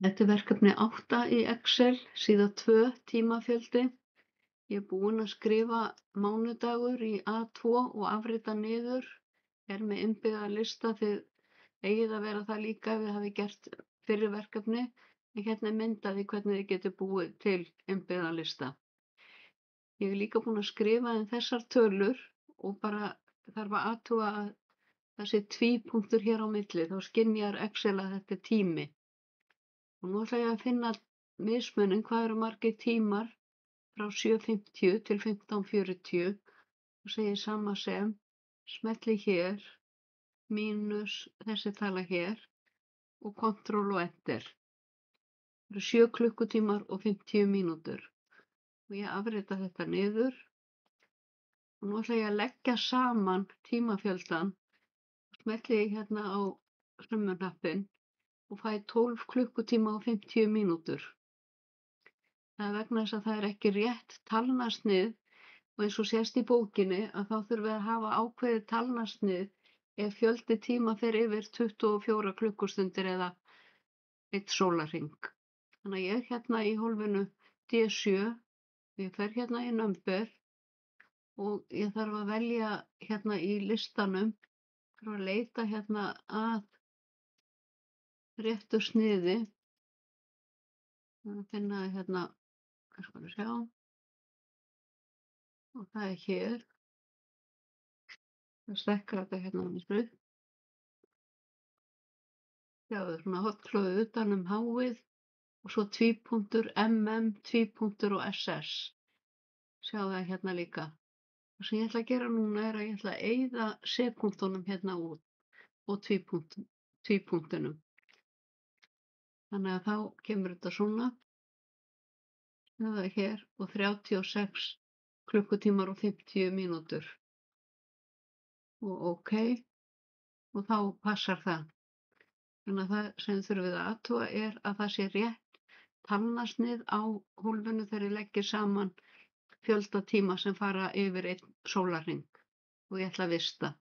Þetta er verkefni 8 í Excel, síða 2, tímafjöldi. Ég er búin að skrifa mánudagur í A2 og afrita niður. Er með innbyggða lista, þið eigið að vera það líka ef þið hafið gert fyrri verkefni. En hérna er mynd af því hvernig þið getur búið til innbyggða lista. Ég er líka búin að skrifa inn þessar tölur og bara þarf að athuga að það sé tvípunktur hér á milli, þá skynjar Excel að þetta er tími. Og nú ætla ég að finna mismuninn, hvað eru margir tímar frá 7:50 til 15:40 og segi sama sem, smelli hér, mínus þessi tala hér og Ctrl og Enter. Það eru 7 klukkutímar og 50 mínútur. Og ég afrita þetta niður og nú ætla ég að leggja saman tímafjöldan og smelli ég hérna á sömmuhnappinn og fæ 12 klukkutíma og 50 mínútur. Það er vegna þess að það er ekki rétt talnasnið og eins og sést í bókinni að þá þurfum við að hafa ákveðið talnasnið ef fjöldi tíma fer yfir 24 klukkustundir eða 1 sólarhring. Þannig að ég hérna í hólfinu D7, ég fer hérna í number og ég þarf að velja hérna í listanum, þarf að leita hérna að réttu sniði. Að finna hérna, hvað skal við sjá, og það er hér. Það stekkar þetta hérna upp. Sjáðu svona hotklófið utan um háið og svo tvípunktur, MM, tvípunktur og SS. Sjáðu það hérna líka. Það sem ég ætla að gera núna er að ég ætla að eyða sekúndunum hérna út og tvípunktunum. Þannig að þá kemur þetta svona. Það er hér og 36 klukkutímar og 50 mínútur. Og OK. Og þá passar það. Þannig að það sem þurfum við að athuga er að það sé rétt talnasnið á hólfinu þegar ég leggir saman fjölda tíma sem fara yfir 1 sólarhring og ég ætla að vista.